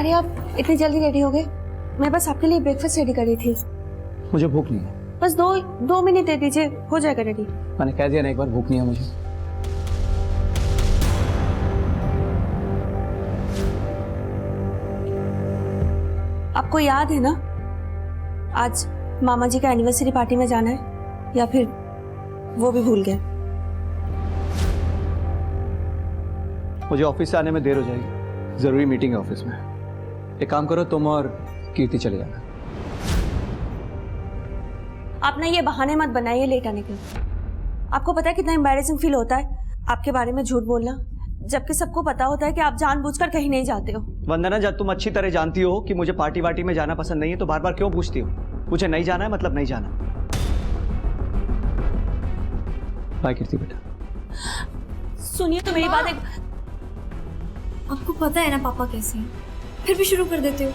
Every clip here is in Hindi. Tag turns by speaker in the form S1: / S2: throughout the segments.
S1: अरे आप इतनी जल्दी रेडी हो गए? मैं बस आपके लिए ब्रेकफास्ट रेडी कर रही थी।
S2: मुझे भूख नहीं है।
S1: बस दो मिनट दे दीजिए, हो जाएगा रेडी।
S2: मैंने कह दिया ना एक बार, भूख नहीं है मुझे।
S1: आपको याद है ना आज मामा जी का एनिवर्सरी पार्टी में जाना है, या फिर वो भी भूल गए?
S2: मुझे ऑफिस से आने में देर हो जाएगी, जरूरी मीटिंग है ऑफिस में। एक काम करो, तुम और कीर्ति चले जाना।
S1: आप ना ये बहाने मत बनाइए लेट आने के। आपको पता है कितना एम्बैरेसिंग फील होता है आपके बारे में झूठ बोलना, जबकि सबको पता होता है कि आप जानबूझकर कहीं नहीं जाते हो।
S2: वंदना, जब तुम अच्छी तरह जानती हो कि मुझे पार्टी वार्टी में जाना पसंद नहीं है तो बार बार क्यों पूछती हो? मुझे नहीं जाना है मतलब नहीं जाना। बाय कीर्ति बेटा।
S1: सुनिए तो मेरी बात एक।
S3: आपको पता है ना पापा कैसे हैं, फिर भी शुरू कर देते हो।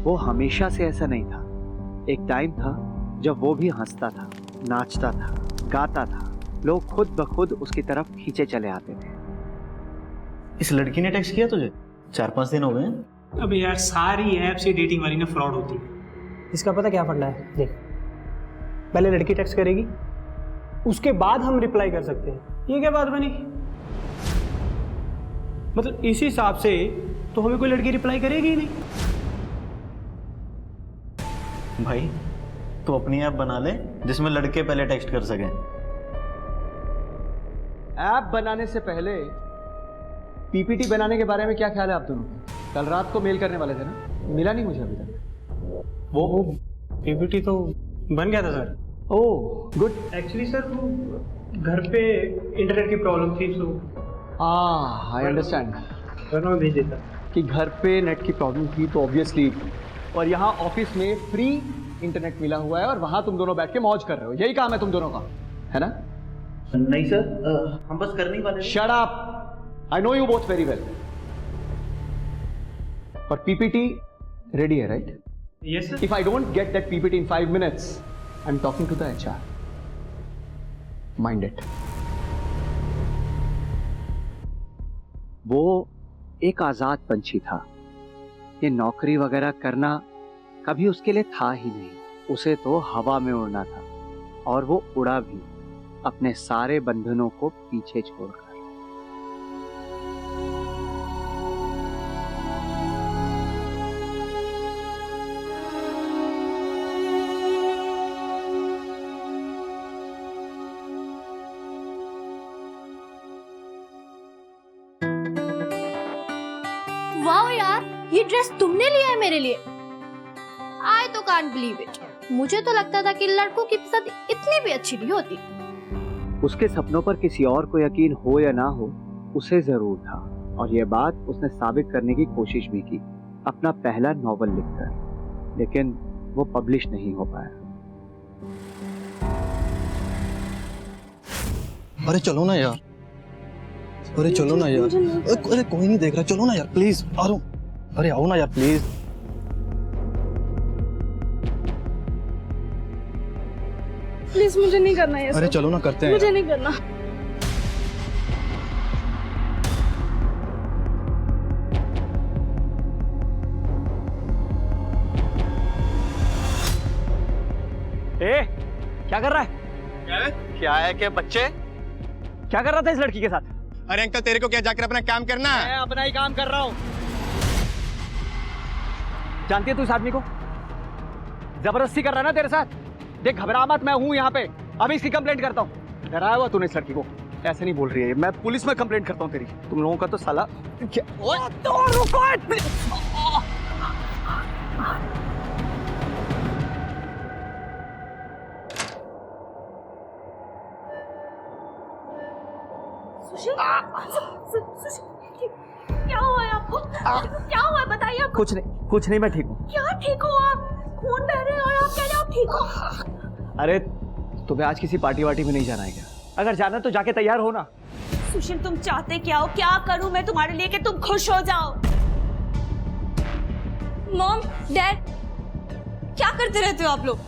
S4: वो हमेशा से ऐसा नहीं था। एक टाइम था जब वो भी हंसता था, नाचता था, गाता था, लोग खुद ब खुद उसकी तरफ खींचे चले आते थे।
S5: इस लड़की ने टेक्स्ट किया तुझे? 4-5 दिन हो गए हैं।
S6: अब यार सारी ऐप से डेटिंग वाली ना फ्रॉड होती है।
S7: इसका पता क्या फंडा है? देख, पहले लड़की टेक्स्ट करेगी, उसके बाद हम रिप्लाई कर सकते हैं। ये क्या बात बनी? मतलब इस हिसाब से तो हमें कोई लड़की रिप्लाई करेगी ही नहीं।
S5: भाई तू अपनी ऐप बना ले जिसमें लड़के पहले टेक्स्ट कर सकें।
S2: ऐप बनाने से पहले पीपीटी बनाने के बारे में क्या ख्याल है आप दोनों का? कल रात को मेल करने वाले थे ना, मिला नहीं मुझे अभी तक।
S7: वो पीपीटी तो बन गया था sir.
S2: Oh good.
S7: Actually sir वो घर पे इंटरनेट की प्रॉब्लम थी, तो
S2: आई अंडरस्टैंड।
S7: वरना मैं भेज देता।
S2: कि घर पे नेट की प्रॉब्लम थी तो ऑब्वियसली, और यहाँ ऑफिस में फ्री इंटरनेट मिला हुआ है और वहां तुम दोनों बैठ के मौज कर रहे हो। यही काम है तुम दोनों का, है ना?
S5: नहीं सर, हम बस करने ही वाले।
S2: Shut up, I know you both very well. और पीपीटी रेडी है, right?
S7: Yes sir.
S2: If I don't get that PPT in 5 minutes, I am talking to the HR. Mind it.
S4: वो एक आजाद पंछी था। ये नौकरी वगैरह करना कभी उसके लिए था ही नहीं। उसे तो हवा में उड़ना था, और वो उड़ा भी, अपने सारे बंधनों को पीछे छोड़कर।
S3: वाओ यार, ये ड्रेस तुमने लिया है मेरे लिए? आई तो कांट बिलीव इट। मुझे तो लगता था कि लड़कों की पसंद इतनी भी अच्छी नहीं होती।
S4: उसके सपनों पर किसी और को यकीन हो या ना हो, उसे जरूर था, और यह बात उसने साबित करने की कोशिश भी की अपना पहला नॉवल लिखकर, लेकिन वो पब्लिश नहीं हो पाया।
S8: अरे चलो ना यार, अरे चलो ना यार, अरे कोई नहीं देख रहा, चलो ना यार प्लीज। अरे आओ ना यार प्लीज।
S3: प्लीज मुझे नहीं करना ये।
S8: अरे चलो ना, करते हैं।
S3: मुझे नहीं करना।
S2: ए, क्या कर रहा है?
S8: क्या है कि बच्चे?
S2: क्या कर रहा था इस लड़की के साथ?
S8: अरे अंकल, तेरे को क्या जाकर अपना काम करना है?
S2: मैं अपना ही काम कर रहा हूँ। जानती है तू इस आदमी को? जबरदस्ती कर रहा है ना तेरे साथ। देख घबरा मत, मैं हूँ यहाँ पे, अभी इसकी कंप्लेंट करता हूँ। डराया हुआ तूने इस लड़की को। ऐसे नहीं बोल रही है, मैं पुलिस में कंप्लेंट करता हूँ तेरी। तुम लोगों का तो साला क्या। तो रुको।
S1: सुशील, क्या हुआ है आपको? क्या हुआ है बताइए आपको।
S2: कुछ नहीं, मैं ठीक हूँ।
S1: क्या ठीक हो आप? खून बह रहे हैं और आप कह रहे हो आप ठीक हो?
S2: अरे तुम्हें आज किसी पार्टी वार्टी में नहीं जाना है क्या? अगर जाना है तो जाके तैयार हो ना।
S1: सुशील तुम चाहते क्या हो? क्या करूं मैं तुम्हारे लिए कि तुम खुश हो जाओ?
S3: मॉम, डैड, क्या करते रहते हो आप लोग?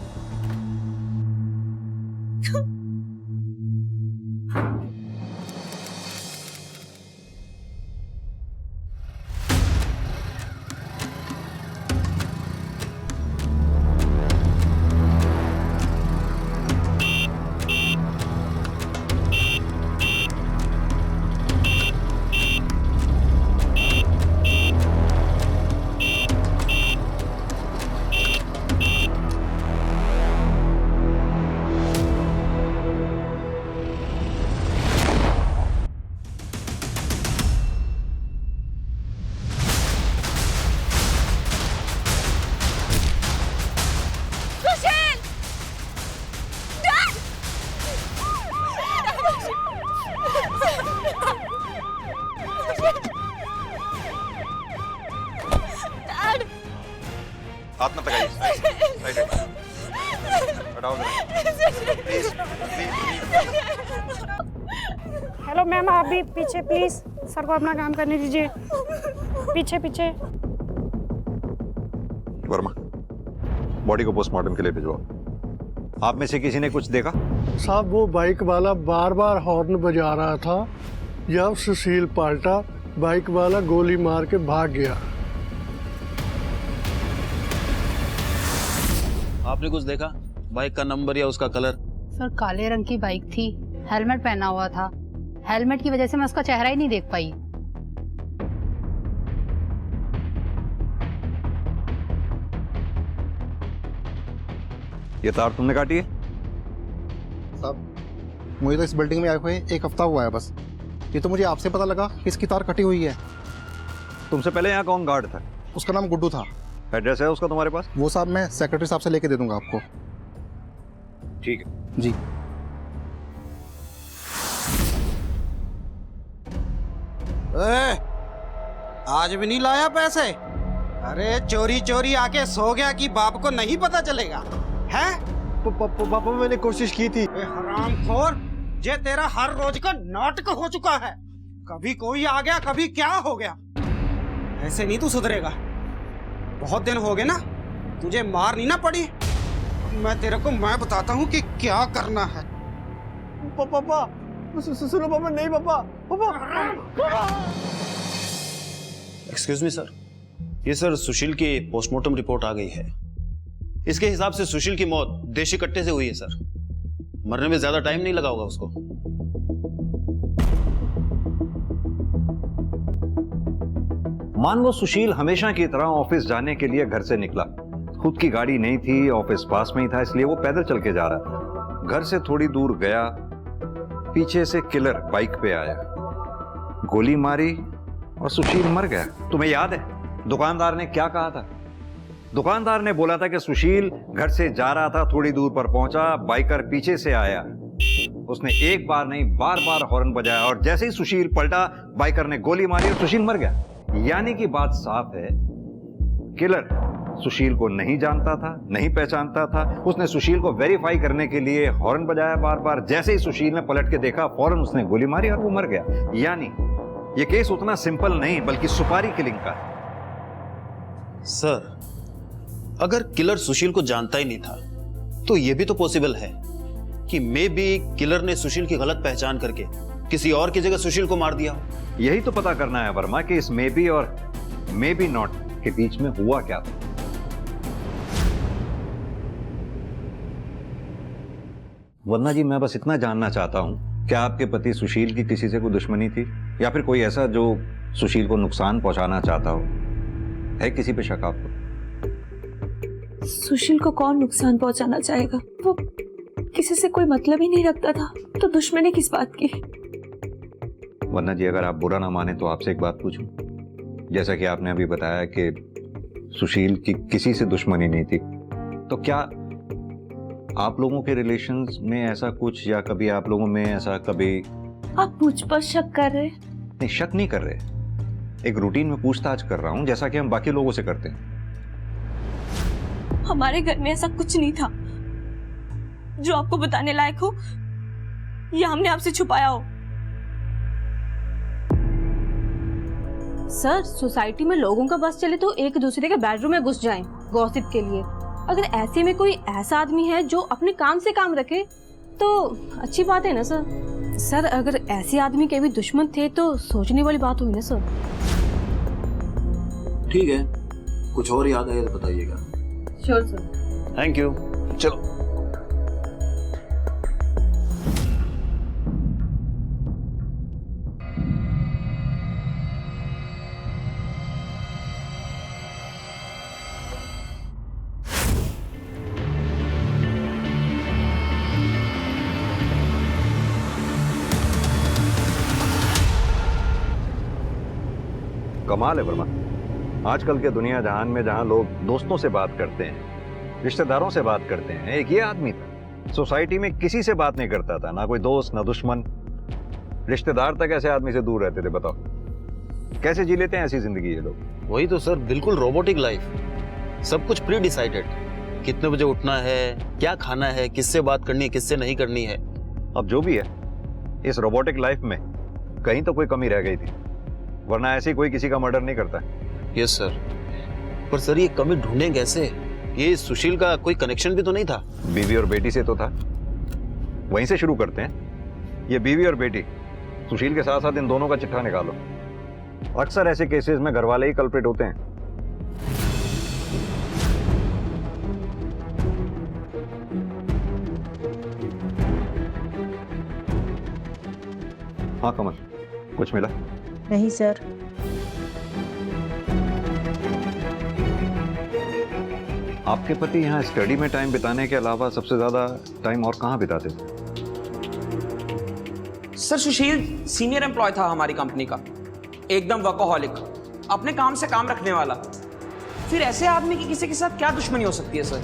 S9: हाथ मत लगाइए। राइट हटाओ प्लीज।
S10: हेलो मैम, आप भी पीछे प्लीज, सर को अपना काम करने दीजिए। पीछे पीछे।
S9: वर्मा, बॉडी को पोस्टमार्टम के लिए भिजवाओ। आप में से किसी ने कुछ देखा?
S11: साहब वो बाइक वाला बार बार हॉर्न बजा रहा था। जब सुशील पलटा, बाइक वाला गोली मार के भाग गया।
S12: आपने कुछ देखा? बाइक का नंबर या उसका कलर?
S10: सर काले रंग की बाइक थी, हेलमेट पहना हुआ था। हेलमेट की वजह से मैं उसका चेहरा ही नहीं देख पाई।
S9: ये तार तुमने काटी है?
S8: साहब मुझे तो इस बिल्डिंग में आए हुए 1 हफ्ता हुआ है बस। ये तो मुझे आपसे पता लगा कि इसकी तार कटी हुई है।
S9: तुमसे पहले यहाँ कौन गार्ड था?
S8: उसका नाम गुड्डू था।
S9: एड्रेस है उसका तुम्हारे पास?
S8: वो साहब मैं सेक्रेटरी साहब से लेके दे दूंगा आपको।
S9: ठीक है
S8: जी।
S13: आज भी नहीं लाया पैसे? अरे चोरी चोरी आके सो गया कि बाप को नहीं पता चलेगा है?
S11: पापा मैंने कोशिश की थी।
S13: हरामखोर, ये तेरा हर रोज का नाटक हो चुका है। कभी कोई आ गया, कभी क्या हो गया। ऐसे नहीं तू सुधरेगा। बहुत दिन हो गए ना, तुझे मार नहीं ना पड़ी। मैं तेरे को मैं बताता हूँ कि क्या करना है।
S11: पापा सुनो पापा, नहीं पापा।
S12: एक्सक्यूज मी सर, ये सर सुशील की पोस्टमार्टम रिपोर्ट आ गई है। इसके हिसाब से सुशील की मौत देशी कट्टे से हुई है सर। मरने में ज्यादा टाइम नहीं लगा होगा उसको।
S9: मान लो सुशील हमेशा की तरह ऑफिस जाने के लिए घर से निकला। खुद की गाड़ी नहीं थी, ऑफिस पास में ही था, इसलिए वो पैदल चल के जा रहा था। घर से थोड़ी दूर गया, पीछे से किलर बाइक पे आया, गोली मारी और सुशील मर गया। तुम्हें याद है दुकानदार ने क्या कहा था? दुकानदार ने बोला था कि सुशील घर से जा रहा था, थोड़ी दूर पर पहुंचा, बाइकर पीछे से आया। उसने एक बार नहीं बार बार हॉर्न बजाया और जैसे ही सुशील पलटा, बाइकर ने गोली मारी और सुशील मर गया। यानी कि बात साफ है, किलर सुशील को नहीं जानता था, नहीं पहचानता था। उसने सुशील को वेरीफाई करने के लिए हॉर्न बजाया बार बार। जैसे ही सुशील ने पलट के देखा, फौरन उसने गोली मारी और वो मर गया। यानी ये केस उतना सिंपल नहीं बल्कि सुपारी किलिंग का है।
S12: सर, अगर किलर सुशील को जानता ही नहीं था तो यह भी तो पॉसिबल है कि मे बी किलर ने सुशील की गलत पहचान करके किसी और की जगह सुशील को मार दिया।
S9: यही तो पता करना है वर्मा कि इस मे बी और मे बी नॉट के बीच में हुआ क्या था। वरना जी मैं बस इतना जानना चाहता हूं, क्या आपके पति सुशील की किसी से कोई दुश्मनी थी या फिर कोई ऐसा जो सुशील को नुकसान पहुंचाना चाहता हो? है किसी पे शक आपको?
S1: सुशील को कौन नुकसान पहुंचाना चाहेगा? वो किसी से कोई मतलब ही नहीं रखता था, तो दुश्मनी किस बात की?
S9: वरना जी अगर आप बुरा ना माने तो आपसे एक बात पूछूं। जैसा कि आपने अभी बताया कि सुशील की किसी से दुश्मनी नहीं थी, तो क्या आप लोगों के रिलेशंस में ऐसा कुछ, या कभी आप लोगों में ऐसा कभी?
S1: आप मुझ पर शक कर रहे?
S9: नहीं, शक नहीं कर रहे, एक रूटीन में पूछताछ कर रहा हूं जैसा कि हम बाकी लोगों से करते हैं।
S1: हमारे घर में ऐसा कुछ नहीं था जो आपको बताने लायक हो या हमने आपसे छुपाया हो।
S10: सर, सोसाइटी में लोगों का बस चले तो एक दूसरे के बेडरूम में घुस जाएं गॉसिप के लिए। अगर ऐसे में कोई ऐसा आदमी है जो अपने काम से काम रखे तो अच्छी बात है ना सर। सर, अगर ऐसे आदमी के भी दुश्मन थे तो सोचने वाली बात हुई ना सर।
S12: ठीक है, कुछ और याद आए तो बताइएगा।
S10: Sure sir.
S12: Thank you. चलो।
S9: कमाल है वर्मा, आजकल के दुनिया जहान में जहां लोग दोस्तों से बात करते हैं, रिश्तेदारों से बात करते हैं, एक ये आदमी था सोसाइटी में किसी से बात नहीं करता था, ना कोई दोस्त ना दुश्मन, रिश्तेदार तक ऐसे आदमी से दूर रहते थे। बताओ कैसे जी लेते हैं ऐसी जिंदगी ये लोग?
S12: वही तो सर, बिल्कुल रोबोटिक लाइफ। सब कुछ प्री डिसाइडेड, कितने बजे उठना है, क्या खाना है, किससे बात करनी है, किससे नहीं करनी है।
S9: अब जो भी है, इस रोबोटिक लाइफ में कहीं तो कोई कमी रह गई थी, वरना ऐसे कोई किसी का मर्डर नहीं करता।
S12: यस सर, पर सर ये कमी ढूंढें कैसे? ये सुशील का कोई कनेक्शन भी तो नहीं था?
S9: बीवी और बेटी से तो था, वहीं से शुरू करते हैं। ये बीवी और बेटी, सुशील के साथ साथ इन दोनों का चिट्ठा निकालो। अक्सर ऐसे केसेस में घर वाले ही कल्प्रिट होते हैं। हाँ कमल, कुछ मिला?
S1: नहीं सर।
S9: आपके पति यहाँ स्टडी में टाइम बिताने के अलावा सबसे ज्यादा टाइम और कहाँ बिताते थे?
S14: सर सुशील सीनियर एम्प्लॉय था हमारी कंपनी का, एकदम वर्कोहॉलिक, अपने काम से काम रखने वाला। फिर ऐसे आदमी की किसी के साथ क्या दुश्मनी हो सकती है सर?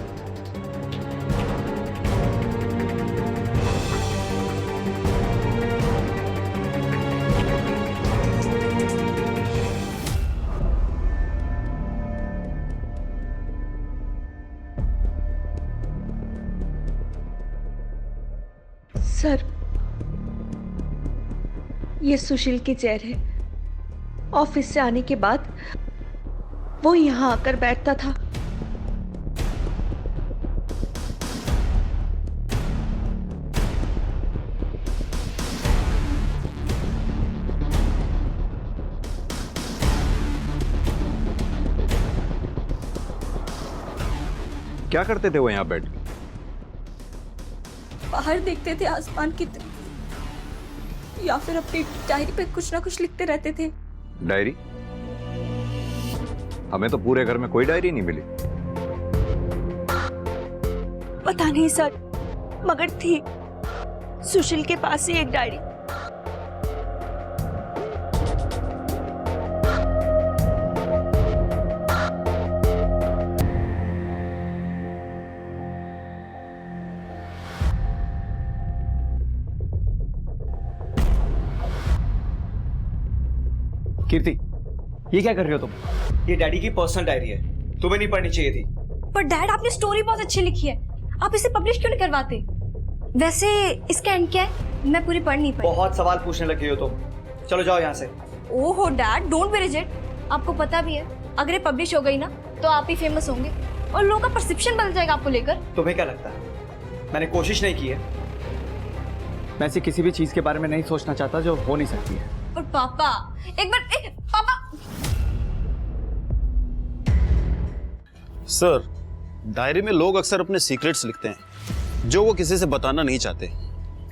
S1: सर, ये सुशील की चेयर है। ऑफिस से आने के बाद वो यहाँ आकर बैठता था।
S9: क्या करते थे वो यहाँ बैठ?
S1: बाहर देखते थे आसमान की तरफ, या फिर अपनी डायरी पे कुछ ना कुछ लिखते रहते थे।
S9: डायरी? हमें तो पूरे घर में कोई डायरी नहीं मिली।
S1: पता नहीं सर, मगर थी सुशील के पास ही एक डायरी।
S2: कीर्ति, ये क्या कर रही हो तुम? ये डैडी की पर्सनल डायरी है, तुम्हें नहीं पढ़नी चाहिए थी।
S3: पर डैड, आपने स्टोरी बहुत अच्छी लिखी है, आप इसे पब्लिश क्यों नहीं करवाते? वैसे इसका एंड क्या है? मैं पूरी पढ़ नहीं पाई।
S2: बहुत सवाल पूछने लगी हो तुम, चलो जाओ यहाँ से।
S3: ओहो डैड, डोंट बी रिजिड। आपको पता भी है, अगर ये पब्लिश हो गई ना तो आप ही फेमस होंगे और लोगों का परसेप्शन बदल जाएगा आपको लेकर।
S2: तुम्हें क्या लगता है मैंने कोशिश नहीं की है? मैं ऐसी किसी भी चीज के बारे में नहीं सोचना चाहता जो हो नहीं सकती है।
S3: और पापा, एक बार पापा।
S12: सर, डायरी में लोग अक्सर अपने सीक्रेट्स लिखते हैं जो वो किसी से बताना नहीं चाहते।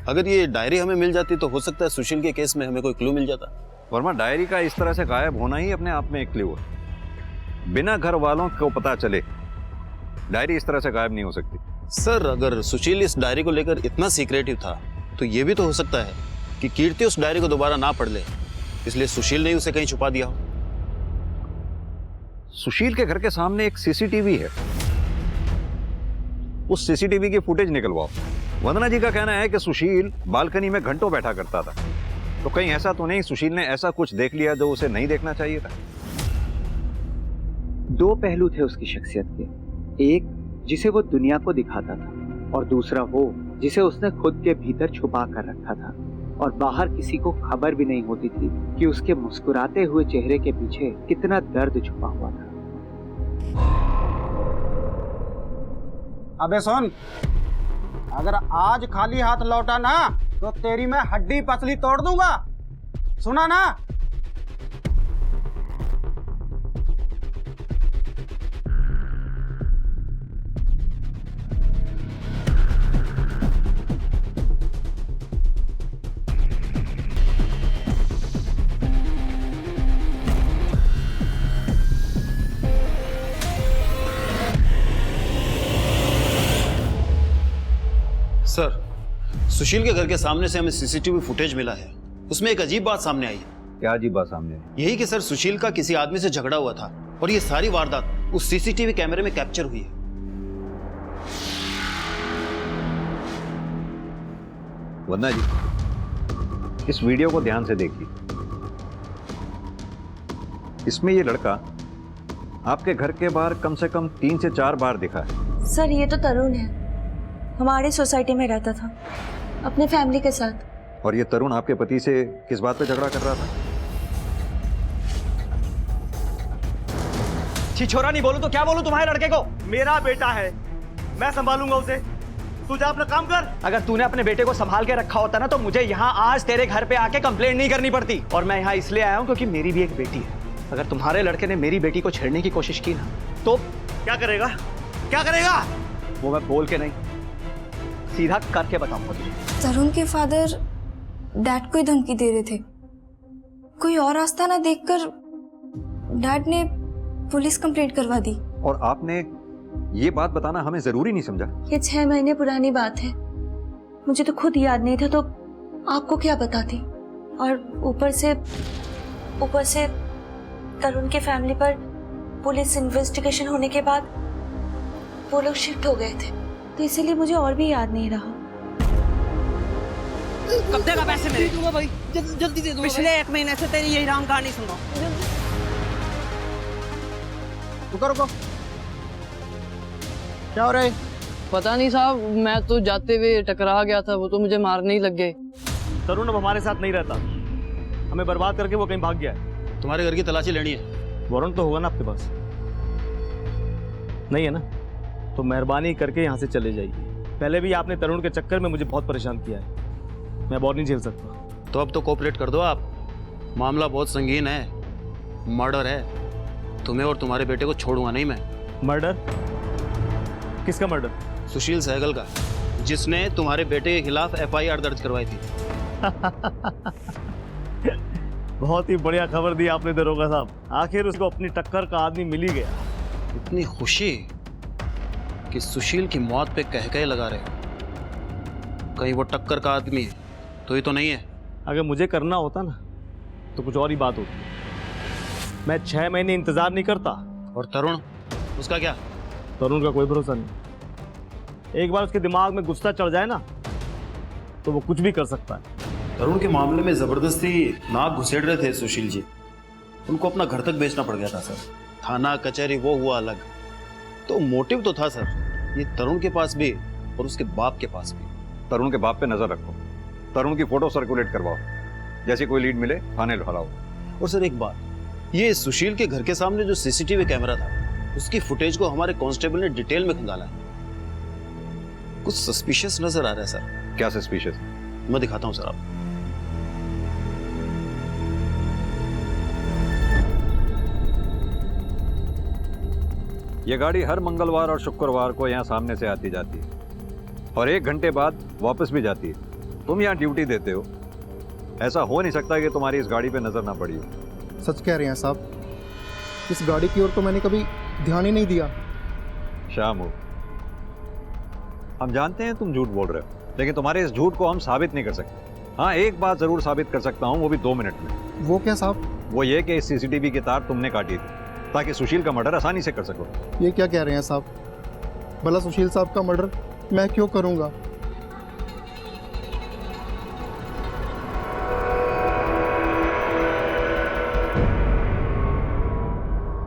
S12: अगर ये डायरी हमें मिल जाती तो हो सकता है सुशील के केस में हमें कोई क्लू मिल जाता।
S9: वर्मा, डायरी का इस तरह से गायब होना ही अपने आप में एक क्लू है। बिना घर वालों को पता चले डायरी इस तरह से गायब नहीं हो सकती।
S12: सर, अगर सुशील इस डायरी को लेकर इतना सीक्रेटिव था तो ये भी तो हो सकता है कि कीर्ति उस डायरी को दोबारा ना पढ़ ले, इसलिए सुशील ने उसे कहीं छुपा दिया हो।
S9: सुशील के घर के सामने एक सीसीटीवी है, उस सीसीटीवी की फुटेज निकलवाओ। वंदना जी का कहना है कि सुशील बालकनी में घंटों बैठा करता था, तो कहीं ऐसा तो नहीं सुशील ने ऐसा कुछ देख लिया जो उसे नहीं देखना चाहिए था?
S4: दो पहलू थे उसकी शख्सियत के, एक जिसे वो दुनिया को दिखाता था और दूसरा वो जिसे उसने खुद के भीतर छुपा कर रखा था और बाहर किसी को खबर भी नहीं होती थी कि उसके मुस्कुराते हुए चेहरे के पीछे कितना दर्द छुपा हुआ था।
S13: अबे सुन, अगर आज खाली हाथ लौटा ना तो तेरी मैं हड्डी पसली तोड़ दूंगा, सुना ना?
S12: सर, सुशील के घर के सामने से हमें सीसीटीवी फुटेज मिला है, उसमें एक अजीब बात सामने आई है।
S9: क्या अजीब बात सामने आई?
S12: यही कि सर, सुशील का किसी आदमी से झगड़ा हुआ था और ये सारी वारदात उस सीसीटीवी कैमरे में कैप्चर हुई है।
S9: वंदना जी, इस वीडियो को ध्यान से देखिए। इसमें ये लड़का आपके घर के बाहर कम से कम 3 से 4 बार दिखा है।
S1: सर ये तो तरुण है, हमारी सोसाइटी में रहता था अपने फैमिली के साथ।
S9: और ये तरुण आपके पति से किस बात पे झगड़ा कर रहा था?
S2: छिछोरा नहीं बोलूं तो क्या बोलूं तुम्हारे लड़के को? मेरा बेटा है, मैं संभालूंगा उसे, तू जा अपना काम कर। अगर तूने अपने बेटे को संभाल के रखा होता ना तो मुझे यहाँ आज तेरे घर पे आके कंप्लेंट नहीं करनी पड़ती। और मैं यहाँ इसलिए आया हूँ क्योंकि मेरी भी एक बेटी है। अगर तुम्हारे लड़के ने मेरी बेटी को छेड़ने की कोशिश की ना तो क्या करेगा? क्या करेगा वो मैं बोल के नहीं, सीधा करके बताऊंगा तुझे।
S15: तरुण के फादर डैड को ही धमकी दे रहे थे। कोई और रास्ता ना देखकर डैड ने पुलिस कंप्लेंट करवा दी।
S9: और आपने ये बात बताना हमें जरूरी नहीं समझा?
S1: ये 6 महीने पुरानी बात है, मुझे तो खुद याद नहीं था तो आपको क्या बताती। और ऊपर से तरुण के फैमिली पर पुलिस इन्वेस्टिगेशन होने के बाद वो लोग शिफ्ट हो गए थे, तो इसीलिए मुझे और भी याद नहीं रहा।
S14: कब देगा पैसे मेरे? दूंगा भाई, जल्दी दे दूंगा। पिछले 1 महीने से तेरी यही राम कहानी सुन रहा हूं।
S8: रुको, क्या हो रहा है?
S16: पता नहीं साहब, मैं तो जाते हुए टकरा गया था, वो तो मुझे मारने ही लग गए।
S2: तरुण अब हमारे साथ नहीं रहता, हमें बर्बाद करके वो कहीं भाग गया है।
S12: तुम्हारे घर की तलाशी लेनी है।
S2: वारंट तो होगा ना आपके पास? नहीं है ना? तो मेहरबानी करके यहाँ से चले जाइए। पहले भी आपने तरुण के चक्कर में मुझे बहुत परेशान किया है, मैं बहुत नहीं झेल सकता।
S12: तो अब तो कोऑपरेट कर दो आप, मामला बहुत संगीन है, मर्डर है। तुम्हें और तुम्हारे बेटे को छोड़ूंगा नहीं मैं।
S2: मर्डर? किसका मर्डर?
S12: सुशील सहगल का, जिसने तुम्हारे बेटे के खिलाफ FIR दर्ज करवाई थी।
S2: बहुत ही बढ़िया खबर दी आपने दरोगा साहब, आखिर उसको अपनी टक्कर का आदमी मिल ही गया।
S12: इतनी खुशी कि सुशील की मौत पे कह लगा रहे, कहीं वो टक्कर का आदमी है तो ये तो नहीं है।
S2: अगर मुझे करना होता ना तो कुछ और ही बात होती। मैं 6 महीने इंतजार नहीं करता।
S12: और तरुण, उसका क्या?
S2: तरुण का कोई भरोसा नहीं, एक बार उसके दिमाग में गुस्सा चढ़ जाए ना तो वो कुछ भी कर सकता है।
S12: तरुण के मामले में जबरदस्ती नाक घुसेड़ रहे थे सुशील जी, उनको अपना घर तक बेचना पड़ गया था सर। थाना कचहरी वो हुआ अलग, तो मोटिव तो था सर, ये तरुण के पास भी और उसके बाप के पास भी।
S9: तरुण के बाप पे नजर रखो, तरुण की फोटो सर्कुलेट करवाओ, जैसे कोई लीड मिले थाने लौटाओ।
S12: और सर एक बात, ये सुशील के घर के सामने जो CCTV कैमरा था, उसकी फुटेज को हमारे कांस्टेबल ने डिटेल में खंगाला है। कुछ सस्पिशियस नजर आ रहा है सर।
S9: क्या सस्पिशियस?
S12: मैं दिखाता हूं सर आपको।
S9: ये गाड़ी हर मंगलवार और शुक्रवार को यहाँ सामने से आती जाती है और 1 घंटे बाद वापस भी जाती है। तुम यहाँ ड्यूटी देते हो, ऐसा हो नहीं सकता कि तुम्हारी इस गाड़ी पे नजर ना पड़ी हो।
S8: सच कह रहे हैं साहब, इस गाड़ी की ओर तो मैंने कभी ध्यान ही नहीं दिया।
S9: शामू, हम जानते हैं तुम झूठ बोल रहे हो, लेकिन तुम्हारे इस झूठ को हम साबित नहीं कर सकते। हाँ, एक बात जरूर साबित कर सकता हूँ, वो भी 2 मिनट में।
S8: वो क्या साहब?
S9: वो ये कि इस CCTV की तार तुमने काटी थी ताकि सुशील का मर्डर आसानी से कर सको।
S8: ये क्या कह रहे हैं साहब? भला सुशील साहब का मर्डर मैं क्यों करूंगा?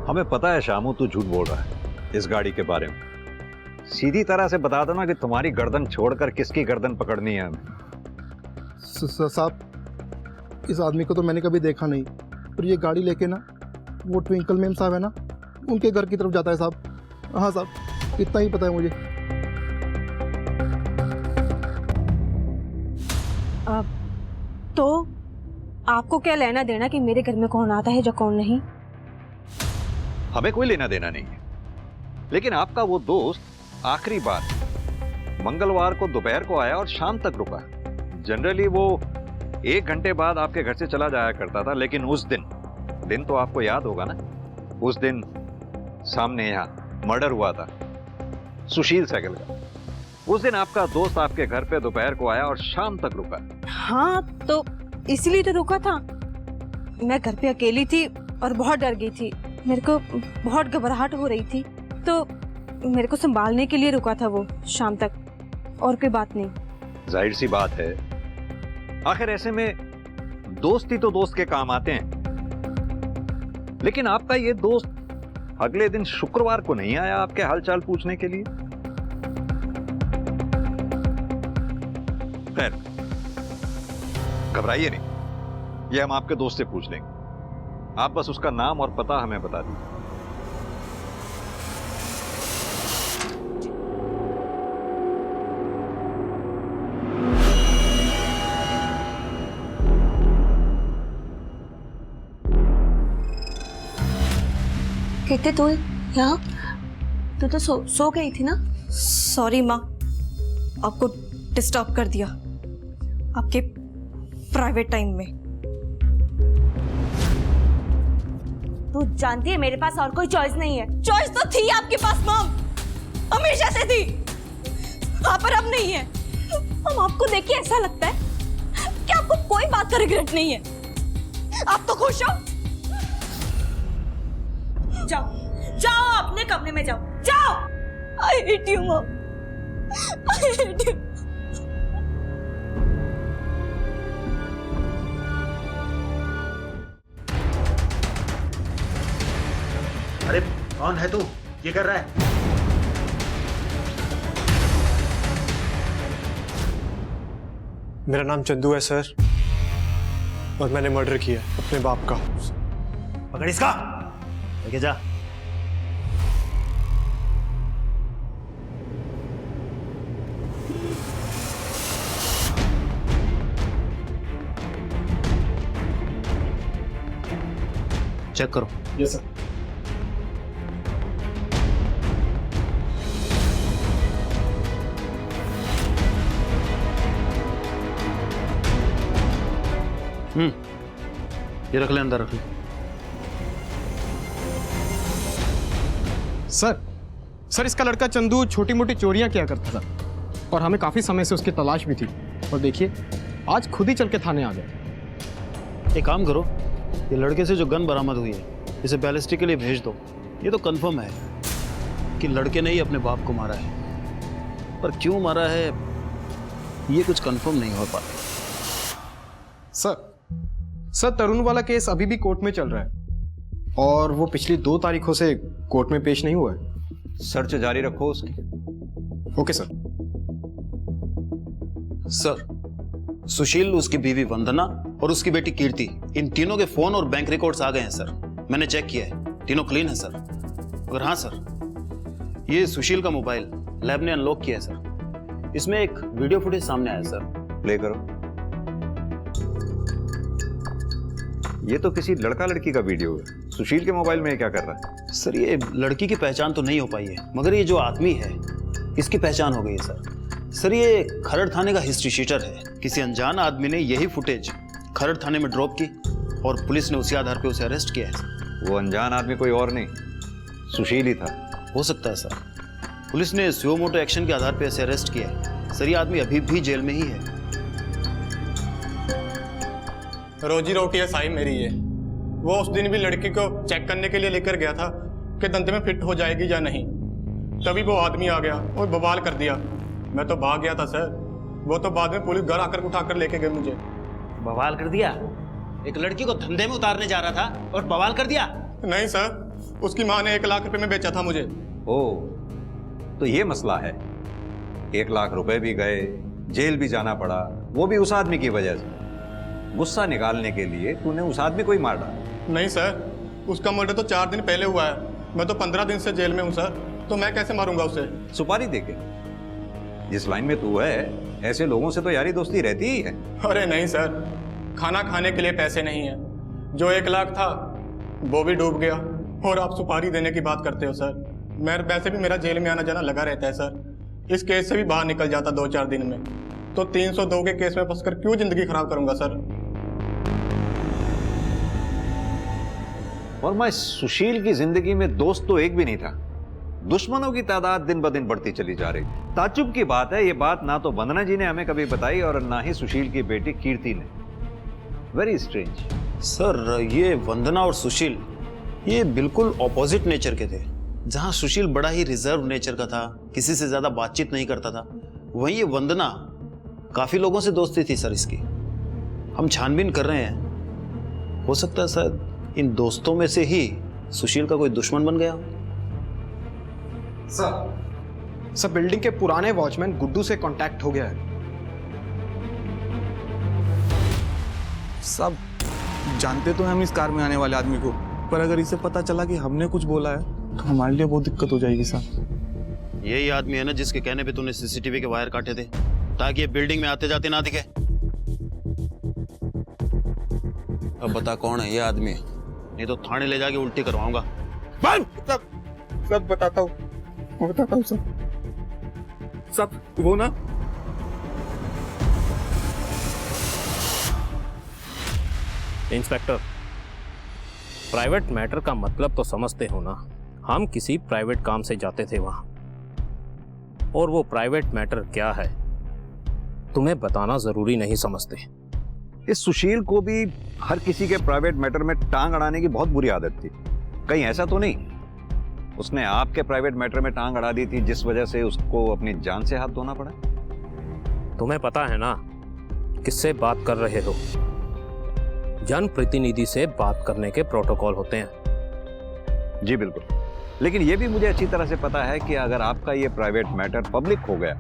S9: हमें पता है शामू तू झूठ बोल रहा है इस गाड़ी के बारे में। सीधी तरह से बता दो ना कि तुम्हारी गर्दन छोड़कर किसकी गर्दन पकड़नी है हमें।
S8: साहब, इस आदमी को तो मैंने कभी देखा नहीं, और ये गाड़ी लेके ना वो ट्विंकल मैम साहब है ना, उनके घर की तरफ जाता है साहब। हाँ साहब, इतना ही पता है मुझे।
S10: तो आपको क्या लेना देना कि मेरे घर में कौन आता है या कौन नहीं?
S9: हमें कोई लेना देना नहीं है, लेकिन आपका वो दोस्त आखिरी बार मंगलवार को दोपहर को आया और शाम तक रुका। जनरली वो 1 घंटे बाद आपके घर से चला जाया करता था, लेकिन उस दिन तो आपको याद होगा ना, उस दिन सामने यहाँ मर्डर हुआ था सुशील सहगल का। उस दिन आपका दोस्त आपके घर पे दोपहर को आया और शाम तक रुका।
S10: हाँ, तो इसलिए तो रुका था। मैं घर पे अकेली थी और बहुत डर गई थी, मेरे को बहुत घबराहट हो रही थी, तो मेरे को संभालने के लिए रुका था वो शाम तक, और कोई बात नहीं।
S9: जाहिर सी बात है, आखिर ऐसे में दोस्त ही तो दोस्त के काम आते हैं। लेकिन आपका ये दोस्त अगले दिन शुक्रवार को नहीं आया आपके हालचाल पूछने के लिए? खैर, घबराइए नहीं, ये हम आपके दोस्त से पूछ लेंगे। आप बस उसका नाम और पता हमें बता दीजिए।
S1: कहते तू यहाँ, तू तो सो गई थी ना?
S15: सॉरी माँ, आपको डिस्टर्ब कर दिया आपके प्राइवेट टाइम में।
S1: तू जानती है मेरे पास और कोई चॉइस नहीं है।
S15: चॉइस तो थी आपके पास मॉम, हमेशा से थी, हाँ पर अब नहीं है। हम आपको देख के ऐसा लगता है कि आपको कोई बात का रिग्रेट नहीं है। आप तो खुश हो।
S1: जाओ जाओ अपने कमरे में जाओ, जाओ।
S15: I hate you mom, I hate you.
S12: अरे कौन है तू? ये कर रहा है?
S11: मेरा नाम चंदू है सर, और मैंने मर्डर किया अपने बाप का।
S12: पकड़ इसका, लेके जा। चेक करो।
S11: Yes sir.
S12: ये रख ले, अंदर रख ले।
S13: सर इसका लड़का चंदू छोटी मोटी चोरियां किया करता था और हमें काफी समय से उसकी तलाश भी थी। और देखिए आज खुद ही चल के थाने आ गए।
S12: एक काम करो, ये लड़के से जो गन बरामद हुई है इसे बैलिस्टिक के लिए भेज दो। ये तो कंफर्म है कि लड़के ने ही अपने बाप को मारा है, पर क्यों मारा है ये कुछ कंफर्म नहीं हो पाता।
S13: सर तरुण वाला केस अभी भी कोर्ट में चल रहा है और वो पिछली 2 तारीखों से कोर्ट में पेश नहीं हुआ है।
S9: सर्च जारी रखो उसकी।
S13: Okay sir.
S12: सर, सुशील, उसकी बीवी वंदना और उसकी बेटी कीर्ति, इन तीनों के फोन और बैंक रिकॉर्ड्स आ गए हैं सर। मैंने चेक किया है, तीनों क्लीन है सर। और हाँ सर, ये सुशील का मोबाइल लैब ने अनलॉक किया है सर। इसमें एक वीडियो फुटेज सामने आया सर।
S9: प्ले करो। ये तो किसी लड़का लड़की का वीडियो है। सुशील के मोबाइल में क्या कर रहा है?
S12: सर, ये लड़की की पहचान तो नहीं हो पाई है, मगर ये जो आदमी है इसकी पहचान हो गई है सर। सर, ये खरड़ थाने का हिस्ट्री शीटर है। किसी अनजान आदमी ने यही फुटेज खरड़ थाने में ड्रॉप की और पुलिस ने उसी आधार पे उसे अरेस्ट किया है।
S9: वो अनजान आदमी कोई और नहीं, सुशील ही था।
S12: हो सकता है सर। पुलिस ने सुओ मोटो एक्शन के आधार पे इसे अरेस्ट किया है। सर, ये आदमी अभी भी जेल में ही है।
S11: रोजी रोटी है साई मेरी ये। वो उस दिन भी लड़की को चेक करने के लिए लेकर गया था कि दंत में फिट हो जाएगी या नहीं। तभी वो आदमी आ गया और बवाल कर दिया। मैं तो भाग गया था सर। वो तो बाद में पुलिस घर आकर उठाकर लेके गए मुझे।
S12: बवाल कर दिया? एक लड़की को धंधे में उतारने जा रहा था और बवाल कर दिया?
S11: नहीं सर, उसकी माँ ने 1 लाख रुपए में बेचा था मुझे।
S9: ओ, तो ये मसला है। 1 लाख रुपए भी गए, जेल भी जाना पड़ा, वो भी उस आदमी की वजह से। गुस्सा निकालने के लिए तूने उस आदमी को ही मार डाला।
S11: नहीं सर, उसका मर्डर तो 4 दिन पहले हुआ है। मैं तो 15 दिन से जेल में हूँ सर, तो मैं कैसे मारूंगा उसे?
S9: सुपारी देके? जिस लाइन में तू है ऐसे लोगों से तो यारी दोस्ती रहती ही है।
S11: अरे नहीं सर, खाना खाने के लिए पैसे नहीं है। जो 1 लाख था वो भी डूब गया और आप सुपारी देने की बात करते हो सर। मैं वैसे भी मेरा जेल में आना जाना लगा रहता है सर। इस केस से भी बाहर निकल जाता 2-4 दिन में, तो 302 के केस में फंसकर क्यों जिंदगी खराब करूंगा सर?
S9: और मैं सुशील की जिंदगी में दोस्त तो एक भी नहीं था। दुश्मनों की तादाद दिन ब दिन बढ़ती चली जा रही। ताज्जुब की बात है, ये बात ना तो वंदना जी ने हमें कभी बताई और ना ही सुशील की बेटी कीर्ति ने। Very strange.
S12: सर, ये वंदना और सुशील ये बिल्कुल ऑपोजिट नेचर के थे। जहां सुशील बड़ा ही रिजर्व नेचर का था, किसी से ज्यादा बातचीत नहीं करता था, वहीं ये वंदना काफी लोगों से दोस्ती थी सर इसकी। हम छानबीन कर रहे हैं, हो सकता है सर इन दोस्तों में से ही सुशील का कोई दुश्मन बन गया?
S13: सर बिल्डिंग के पुराने वॉचमैन गुड्डू से कांटेक्ट हो गया है।
S11: सब जानते तो हैं हम इस कार में आने वाले आदमी को, पर अगर इसे पता चला कि हमने कुछ बोला है तो हमारे लिए बहुत दिक्कत हो जाएगी साहब।
S12: यही आदमी है ना जिसके कहने पे तूने सीसीटीवी के वायर काटे थे ताकि ये बिल्डिंग में आते जाते ना दिखे? अब बता कौन है ये आदमी, नहीं तो थाने ले जाके उल्टी करवाऊंगा।
S11: सब बताता हूँ सब वो ना
S17: इंस्पेक्टर, प्राइवेट मैटर का मतलब तो समझते हो ना। हम किसी प्राइवेट काम से जाते थे वहां, और वो प्राइवेट मैटर क्या है तुम्हें बताना जरूरी नहीं समझते।
S9: इस सुशील को भी हर किसी के प्राइवेट मैटर में टांग अड़ाने की बहुत बुरी आदत थी। कहीं ऐसा तो नहीं उसने आपके प्राइवेट मैटर में टांग अड़ा दी थी जिस वजह से उसको अपनी जान से हाथ धोना पड़ा?
S17: तुम्हें पता है ना किससे बात कर रहे हो? जनप्रतिनिधि से बात करने के प्रोटोकॉल होते हैं।
S9: जी बिल्कुल, लेकिन यह भी मुझे अच्छी तरह से पता है कि अगर आपका ये प्राइवेट मैटर पब्लिक हो गया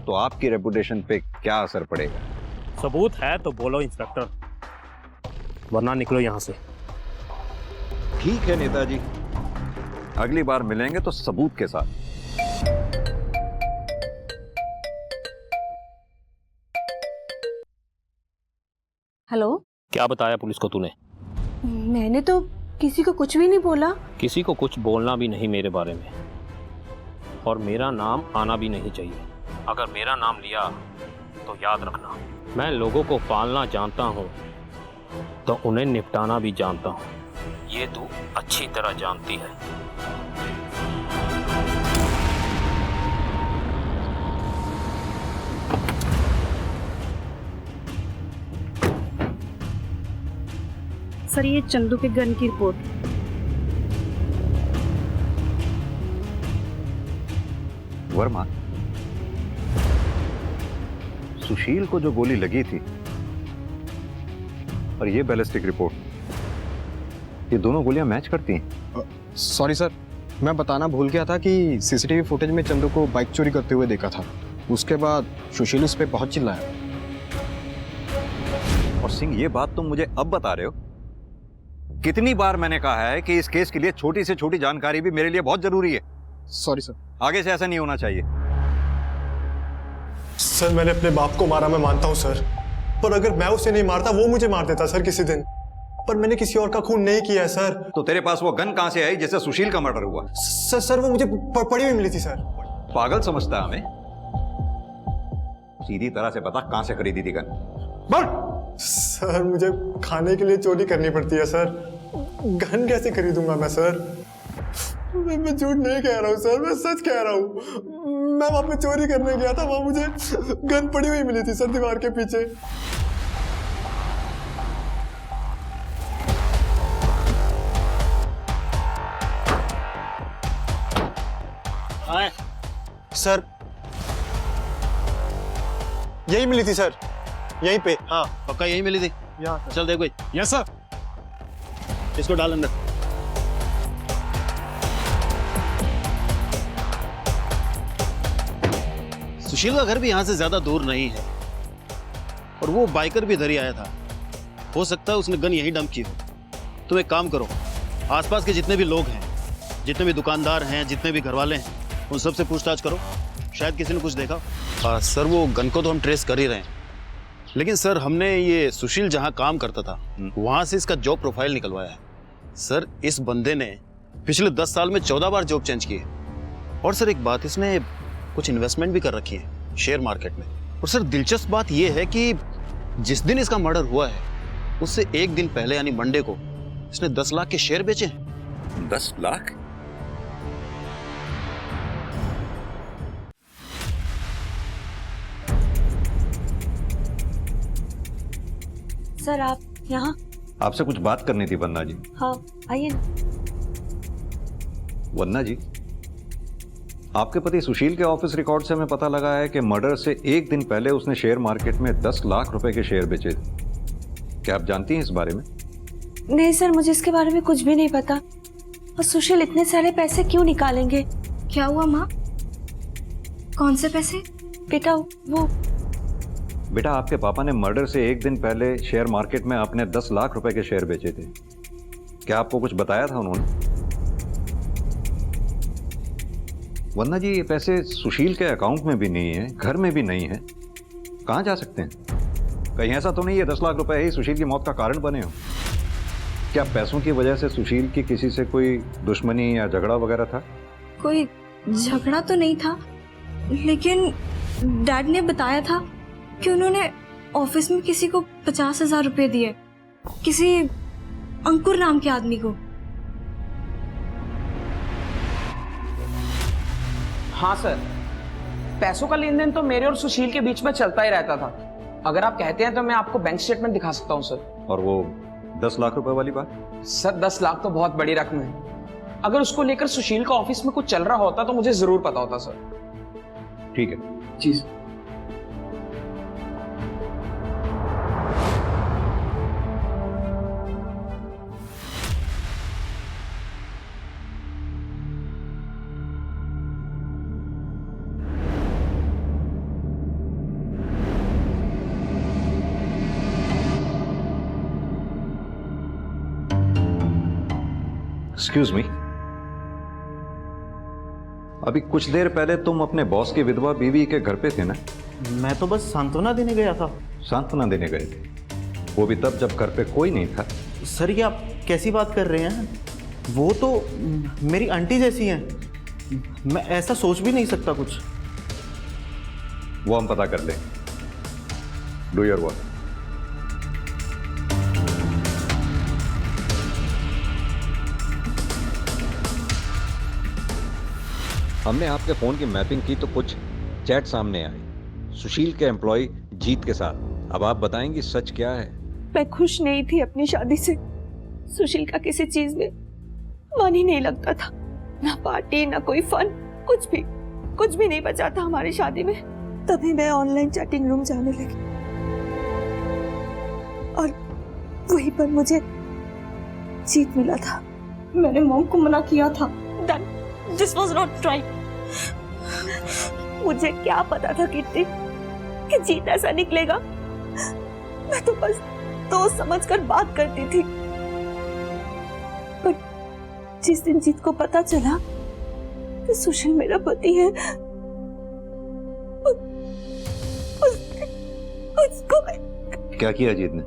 S9: तो आपकी रेपुटेशन पे क्या असर पड़ेगा।
S17: सबूत है तो बोलो इंस्पेक्टर, वरना निकलो यहां से।
S9: ठीक है नेताजी, अगली बार मिलेंगे तो सबूत के साथ।
S10: हेलो,
S17: क्या बताया पुलिस को तूने?
S10: मैंने तो किसी को कुछ भी नहीं बोला।
S17: किसी को कुछ बोलना भी नहीं मेरे बारे में, और मेरा नाम आना भी नहीं चाहिए। अगर मेरा नाम लिया तो याद रखना, मैं लोगों को पालना जानता हूँ तो उन्हें निपटाना भी जानता हूँ। ये तू अच्छी तरह जानती है।
S10: सर, ये चंदू के गन की रिपोर्ट।
S9: वर्मा, सुशील को जो गोली लगी थी और ये बैलिस्टिक रिपोर्ट, ये दोनों गोलियां मैच करती हैं।
S13: सॉरी सर, मैं बताना भूल गया था कि सीसीटीवी फुटेज में चंदू को बाइक चोरी करते हुए देखा था। उसके बाद सुशील उस पर बहुत चिल्लाया।
S9: और सिंह, ये बात तुम मुझे अब बता रहे हो? कितनी बार मैंने कहा है कि इस केस के लिए छोटी से छोटी जानकारी भी मेरे लिए बहुत जरूरी है।
S13: सॉरी सर,
S9: आगे से ऐसा नहीं होना चाहिए।
S11: सर मैंने अपने बाप को मारा, मैं मानता हूँ सर, पर अगर मैं उसे नहीं मारता वो मुझे मार देता सर किसी दिन। पर मैंने किसी और का खून नहीं किया है सर।
S9: तो तेरे पास वो गन कहां से आई जिससे सुशील का मर्डर हुआ?
S11: सर वो मुझे पड़ी हुई मिली थी सर।
S9: पागल समझता है हमें? सीधी तरह से बता कहां से खरीदी थी गन? बोल।
S11: सर मुझे खाने के लिए चोरी करनी पड़ती है सर, गन कैसे खरीदूंगा मैं सर? मैं झूठ नहीं कह रहा हूँ सर, मैं सच कह रहा हूँ। मैं वहां पे चोरी करने गया था, वहां मुझे गन पड़ी हुई मिली थी सर दीवार के पीछे। सर यही मिली थी सर, यहीं पे।
S12: हाँ पक्का यही मिली थी। चल देखो।
S13: Yes sir.
S12: इसको डाल अंदर। सुशील का घर भी यहां से ज्यादा दूर नहीं है, और वो बाइकर भी इधर ही आया था। हो सकता है उसने गन यहीं डंप की हो। तुम एक काम करो, आसपास के जितने भी लोग हैं, जितने भी दुकानदार हैं, जितने भी घरवाले हैं, उन सबसे पूछताछ करो, शायद किसी ने कुछ देखा। सर वो गन को तो हम ट्रेस कर ही रहे हैं, लेकिन सर हमने ये सुशील जहां काम करता था वहां से इसका जॉब प्रोफाइल निकलवाया है। सर इस बंदे ने पिछले 10 साल में 14 बार जॉब चेंज की है। और सर एक बात, इसने कुछ इन्वेस्टमेंट भी कर रखी है शेयर मार्केट में। और सर दिलचस्प बात यह है कि जिस दिन इसका मर्डर हुआ है उससे एक दिन पहले यानी मंडे को इसने 10 लाख के शेयर बेचे हैं।
S9: 10 लाख?
S1: सर आप यहाँ?
S9: आपसे कुछ बात करनी थी वन्ना जी।
S1: हाँ आइए ना।
S9: वन्ना जी, आपके पति सुशील के ऑफिस रिकॉर्ड से हमें पता लगा है कि मर्डर से एक दिन पहले उसने शेयर मार्केट में 10 लाख रुपए के शेयर बेचे थे। क्या आप जानती हैं इस बारे में?
S1: नहीं सर, मुझे इसके बारे में कुछ भी नहीं पता। और सुशील इतने सारे पैसे क्यों निकालेंगे?
S3: क्या हुआ माँ? कौन से पैसे?
S1: बेटा वो
S9: बेटा, आपके पापा ने मर्डर से एक दिन पहले शेयर मार्केट में अपने 10 लाख रुपए के शेयर बेचे थे। क्या आपको कुछ बताया था उन्होंने? वरना जी ये पैसे सुशील के अकाउंट में भी नहीं है, घर में भी नहीं है, कहाँ जा सकते हैं? कहीं ऐसा तो नहीं है 10 लाख रुपए ही सुशील की मौत का कारण बने हो? क्या पैसों की वजह से सुशील की किसी से कोई दुश्मनी या झगड़ा वगैरह था?
S3: कोई झगड़ा तो नहीं था, लेकिन डैड ने बताया था कि उन्होंने ऑफिस में किसी को 50,000 रुपए दिए, किसी अंकुर नाम के आदमी को।
S14: हाँ सर, पैसों का लेन देन तो मेरे और सुशील के बीच में चलता ही रहता था। अगर आप कहते हैं तो मैं आपको बैंक स्टेटमेंट दिखा सकता हूँ सर।
S9: और वो 10 लाख रुपए वाली बात?
S14: सर 10 लाख तो बहुत बड़ी रकम है। अगर उसको लेकर सुशील का ऑफिस में कुछ चल रहा होता तो मुझे जरूर पता होता सर।
S9: ठीक है
S14: जी।
S9: एक्सक्यूज मी, अभी कुछ देर पहले तुम अपने बॉस की विधवा बीवी के घर पे थे ना?
S5: मैं तो बस सांत्वना देने गया था।
S9: सांत्वना देने गए थे? वो भी तब जब घर पे कोई नहीं था।
S5: सर ये आप कैसी बात कर रहे हैं? वो तो मेरी आंटी जैसी हैं। मैं ऐसा सोच भी नहीं सकता कुछ।
S9: वो हम पता कर लें। Do your work. हमने आपके फोन की मैपिंग की तो कुछ चैट सामने आए सुशील के एम्प्लॉय जीत के साथ। अब आप बताएंगी सच क्या है?
S1: मैं खुश नहीं थी अपनी शादी से। सुशील का किसी चीज में मन ही नहीं लगता था, ना पार्टी ना कोई फन, कुछ भी नहीं बचा था हमारी शादी में। तभी मैं ऑनलाइन चैटिंग रूम जाने लगी और वहीं पर मुझे जीत मिला था। मैंने मॉम को मना किया था, दिस वाज नॉट राइट। मुझे क्या पता था कीर्ति कि जीत ऐसा निकलेगा। मैं तो बस दोस्त समझकर बात करती थी, पर जिस दिन जीत को पता चला कि सुशील मेरा पति है, उसको
S9: क्या किया जीत ने?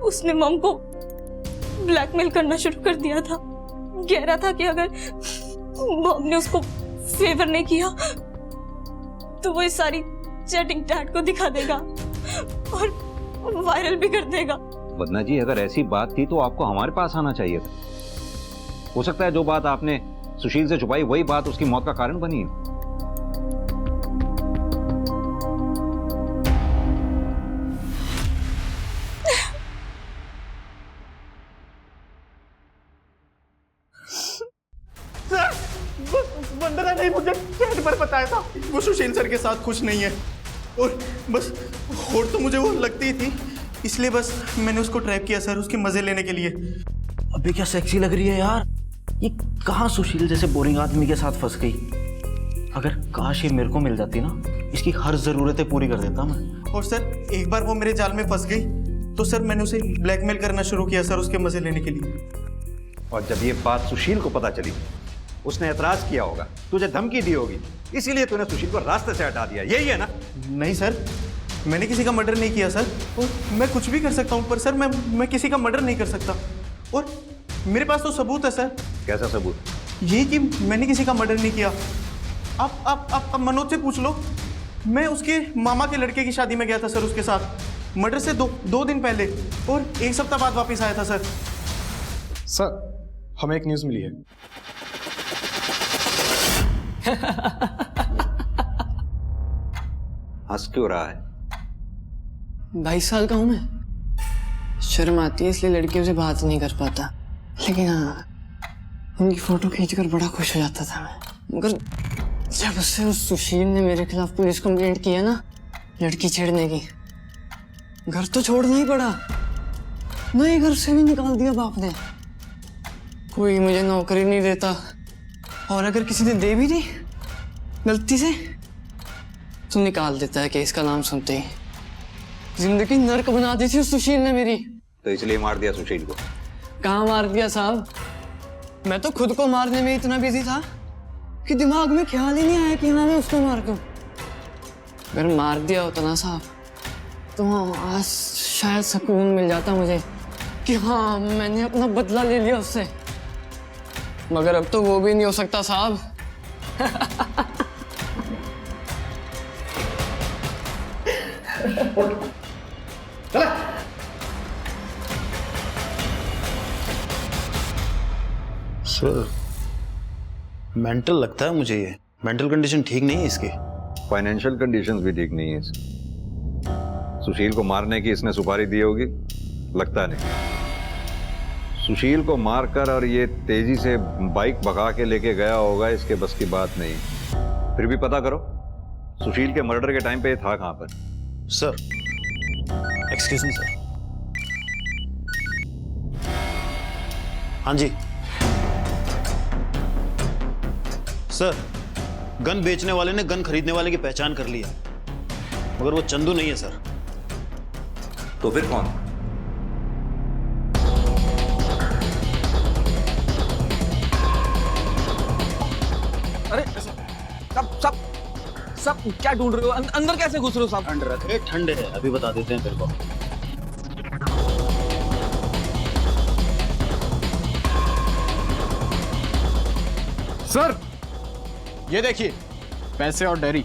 S1: उसने मॉम को ब्लैकमेल करना शुरू कर दिया था। कह रहा था कि अगर मॉम ने उसको फेवर नहीं किया तो वो इस सारी चैटिंग डैड को दिखा देगा और वायरल भी कर देगा।
S9: वरना जी अगर ऐसी बात थी तो आपको हमारे पास आना चाहिए था। हो सकता है जो बात आपने सुशील से छुपाई वही बात उसकी मौत का कारण बनी है।
S11: वंदना नहीं मुझे चैट पर बताया था वो सुशील सर के साथ खुश नहीं है, और बस और तो मुझे वो लगती ही थी, इसलिए बस मैंने उसको ट्रैप किया सर, उसके मजे लेने के लिए।
S5: अबे क्या सेक्सी लग रही है यार। ये कहाँ सुशील जैसे बोरिंग आदमी के साथ फंस गई। अगर काश ये मेरे को मिल जाती ना, इसकी हर जरूरतें पूरी कर देता मैं।
S11: और सर एक बार वो मेरे जाल में फंस गई तो सर मैंने उसे ब्लैकमेल करना शुरू किया सर, उसके मजे लेने के लिए।
S9: और जब ये बात सुशील को पता चली उसने एतराज किया होगा, तुझे धमकी दी होगी, इसीलिए तूने सुशील को रास्ते से हटा दिया, यही है ना?
S11: नहीं सर, मैंने किसी का मर्डर नहीं किया सर, और मैं कुछ भी कर सकता हूँ, पर सर मैं किसी का मर्डर नहीं कर सकता। और मेरे पास तो सबूत है सर।
S9: कैसा सबूत?
S11: यही कि मैंने किसी का मर्डर नहीं किया। आप मनोज से पूछ लो। मैं उसके मामा के लड़के की शादी में गया था सर उसके साथ, मर्डर से दो दिन पहले, और 1 सप्ताह बाद वापस आया था सर।
S18: सर हमें एक न्यूज़ मिली है।
S9: हंस क्यों रहा है?
S16: 22 साल का हूं मैं, शर्म आती है इसलिए लड़कियों से बात नहीं कर पाता, लेकिन हाँ उनकी फोटो खींचकर बड़ा खुश हो जाता था मैं। मगर जब से उस सुशील ने मेरे खिलाफ पुलिस कंप्लेंट किया ना लड़की छेड़ने की, घर तो छोड़ना ही पड़ा। नए घर से भी निकाल दिया बाप ने। कोई मुझे नौकरी नहीं देता, और अगर किसी ने दे भी दी गलती से तो निकाल देता है केस का नाम सुनते ही। जिंदगी नर्क बना दी थी उस सुशील ने मेरी।
S9: तो इसलिए मार दिया सुशील को?
S16: कहाँ मार दिया साहब, मैं तो खुद को मारने में इतना बिजी था कि दिमाग में ख्याल ही नहीं आया कि हाँ मैं उसको मार दूं। अगर मार दिया होता ना साहब तो हाँ आज शायद सुकून मिल जाता मुझे कि हाँ मैंने अपना बदला ले लिया उससे, मगर अब तो वो भी नहीं हो सकता साहब।
S12: सर मेंटल लगता है मुझे, ये मेंटल कंडीशन ठीक नहीं है इसकी।
S9: फाइनेंशियल कंडीशंस भी ठीक नहीं है इसकी। सुशील को मारने की इसने सुपारी दी होगी, लगता नहीं। सुशील को मारकर और ये तेजी से बाइक भगा के लेके गया होगा, इसके बस की बात नहीं। फिर भी पता करो सुशील के मर्डर के टाइम पे था कहां पर।
S12: Sir excuse me sir. हाँ जी सर, गन बेचने वाले ने गन खरीदने वाले की पहचान कर ली है, मगर वो चंदू नहीं है सर।
S9: तो फिर कौन?
S14: अरे सब क्या ढूंढ रहे हो? अंदर कैसे घुस रहे हो साहब?
S12: अंदर अरे ठंड है, अभी बता देते हैं तेरे को।
S2: सर ये देखिए पैसे और डायरी।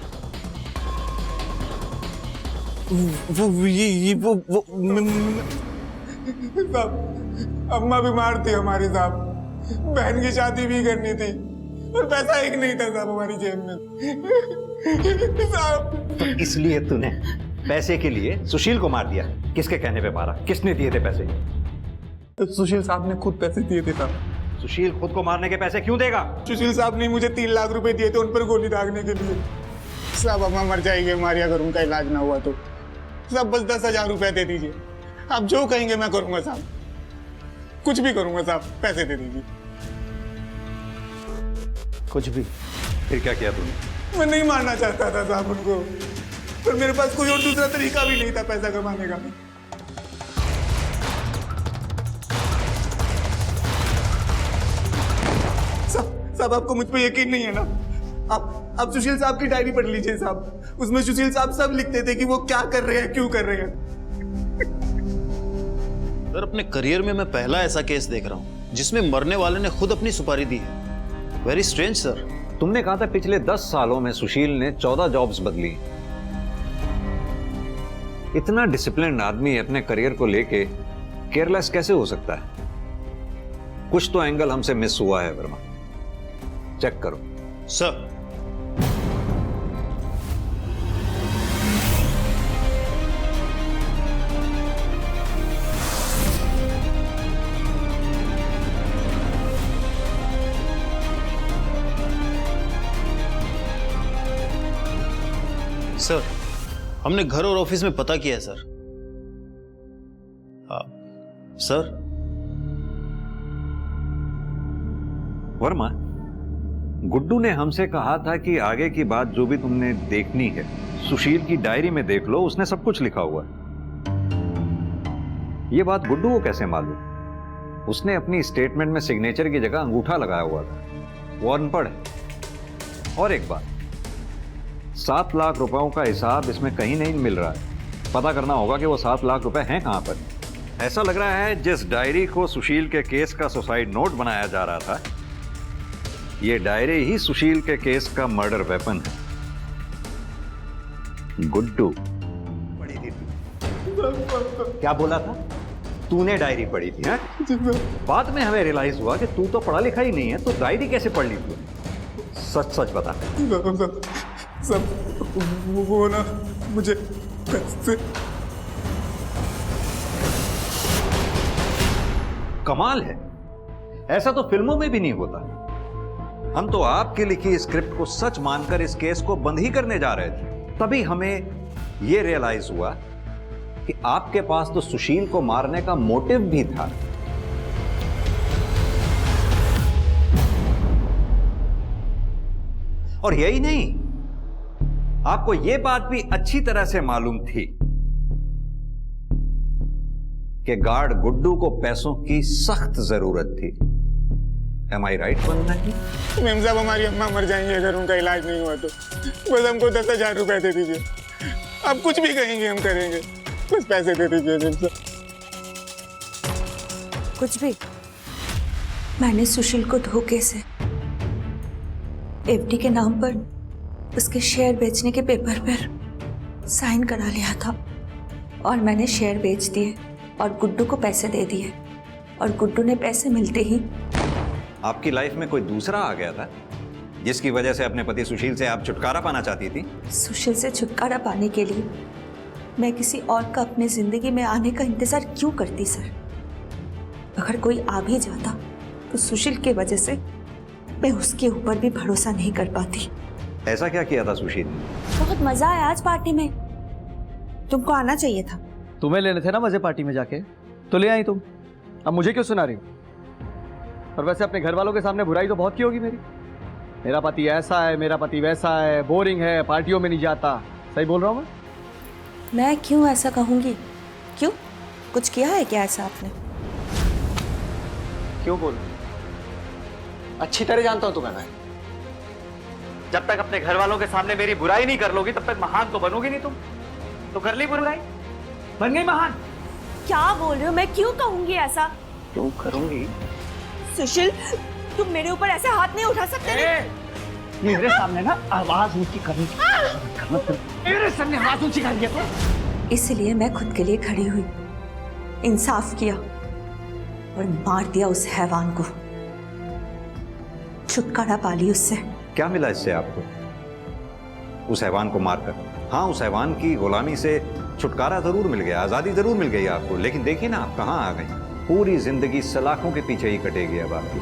S11: साहब अम्मा बीमार थी हमारी साहब, बहन की शादी भी करनी थी और पैसा एक नहीं था साहब हमारी जेब में साहब।
S9: तो इसलिए तूने पैसे के लिए सुशील को मार दिया? किसके कहने पे मारा? किसने दिए थे पैसे?
S11: सुशील साहब ने खुद पैसे दिए थे साहब।
S9: सुशील खुद को मारने के पैसे क्यों देगा?
S11: सुशील साहब ने मुझे 3 लाख रुपए दिए थे उन पर गोली दागने के लिए। साहब अम्मा मर जाएगी हमारी अगर उनका इलाज ना हुआ तो। साहब बस 10,000 रुपए दे दीजिए, आप जो कहेंगे मैं करूंगा साहब, कुछ भी करूंगा साहब, पैसे दे दीजिए।
S9: कुछ भी? फिर क्या किया तूने?
S11: मैं नहीं मारना चाहता था साहब उनको, पर मेरे पास कोई और दूसरा तरीका भी नहीं था पैसा कमाने का। साहब आपको मुझ पर यकीन नहीं है ना? आप सुशील साहब की डायरी पढ़ लीजिए साहब, उसमें सुशील साहब सब लिखते थे कि वो क्या कर रहे हैं, क्यों कर रहे हैं।
S12: सर अपने करियर में मैं पहला ऐसा केस देख रहा हूं जिसमें मरने वाले ने खुद अपनी सुपारी दी है। Very strange sir.
S9: तुमने कहा था पिछले 10 सालों में सुशील ने 14 जॉब्स बदली। इतना डिसिप्लिन आदमी अपने करियर को लेके केयरलेस कैसे हो सकता है? कुछ तो एंगल हमसे मिस हुआ है वर्मा, चेक करो।
S12: सर सर हमने घर और ऑफिस में पता किया है सर। सर
S9: वर्मा, गुड्डू ने हमसे कहा था कि आगे की बात जो भी तुमने देखनी है सुशील की डायरी में देख लो, उसने सब कुछ लिखा हुआ है। ये बात गुड्डू को कैसे मालूम? उसने अपनी स्टेटमेंट में सिग्नेचर की जगह अंगूठा लगाया हुआ था, वो अनपढ़ है। और एक बात, 7 लाख रुपयों का हिसाब इसमें कहीं नहीं मिल रहा है। पता करना होगा कि वो 7 लाख रुपए हैं कहां पर। ऐसा लग रहा है जिस डायरी को सुशील के केस का सुसाइड नोट बनाया जा रहा था, ये डायरी ही सुशील के केस का मर्डर वेपन है। गुड्डू पढ़ी थी? क्या बोला था? तूने डायरी पढ़ी थी? हाँ? बाद में हमें रियलाइज हुआ कि तू तो पढ़ा लिखा ही नहीं है, तो डायरी कैसे पढ़ ली तू? सच सच बता।
S11: सब वो ना मुझे पैसे।
S9: कमाल है, ऐसा तो फिल्मों में भी नहीं होता। हम तो आपकी लिखी स्क्रिप्ट को सच मानकर इस केस को बंद ही करने जा रहे थे, तभी हमें यह रियलाइज हुआ कि आपके पास तो सुशील को मारने का मोटिव भी था। और यही नहीं, आपको यह बात भी अच्छी तरह से मालूम थी कि गार्ड गुड्डू को पैसों की सख्त जरूरत थी। Am I right, Vandana ji?
S11: Ma'am साहब, हमारी अम्मा मर जाएंगी अगर उनका इलाज नहीं हुआ तो। बस हमको 10,000 रुपए दे दीजिए। आप कुछ भी कहेंगे हम करेंगे, बस पैसे दे दीजिए मैम साहब।
S1: कुछ भी? मैंने सुशील को धोखे से एफडी के नाम पर उसके शेयर बेचने के पेपर पर साइन करा लिया था और मैंने शेयर बेच दिए और गुड्डू को पैसे दे दिए और गुड्डू ने पैसे मिलते ही
S9: आपकी लाइफ में कोई दूसरा आ गया था जिसकी वजह से अपने पति सुशील से आप छुटकारा पाना चाहती थी?
S1: सुशील से छुटकारा पाने के लिए मैं किसी और का अपनी जिंदगी में आने का इंतजार क्यों करती सर? अगर कोई आ भी जाता तो सुशील की वजह से मैं उसके ऊपर भी भरोसा नहीं कर पाती।
S9: ऐसा क्या किया था सुशील ने?
S1: बहुत मजा आया आज पार्टी में, तुमको आना चाहिए था।
S2: तुम्हें लेने थे ना मजे पार्टी में जाके, तो ले आई तुम। अब मुझे क्यों सुना रही हो? और वैसे अपने घर वालों के सामने बुराई तो बहुत की होगी मेरी। मेरा पति ऐसा है, मेरा पति वैसा है, बोरिंग है, पार्टियों में नहीं जाता। सही बोल रहा हूँ
S1: मैं क्यों ऐसा कहूंगी? क्यों, कुछ किया है क्या ऐसा आपने?
S2: क्यों बोल? अच्छी तरह जानता हूं तुम्हें मैं। जब तक अपने घर वालों के सामने मेरी बुराई नहीं कर लोगी तब तक महान तो बनोगी नहीं तुम। तो कर ली बुराई, बन गई महान।
S1: क्या बोल रहे हो? मैं क्यों कहूंगी ऐसा?
S2: क्यों करूंगी?
S1: सुशील, तुम मेरे ऊपर ऐसे हाथ नहीं उठा सकते।
S2: मेरे सामने ना आवाज ऊंची करनी, मेरे सामने आवाज ऊंची कर दिया।
S1: इसलिए मैं खुद के लिए खड़ी हुई, इंसाफ किया और मार दिया उस हैवान को। छुटकारा पा ली उससे।
S9: क्या मिला इससे आपको उस हैवान को मारकर? हाँ, उस हैवान की गुलामी से छुटकारा जरूर मिल गया, आजादी जरूर मिल गई आपको, लेकिन देखिए ना आप कहाँ आ गई। पूरी जिंदगी सलाखों के पीछे ही कटेगी अब आपकी।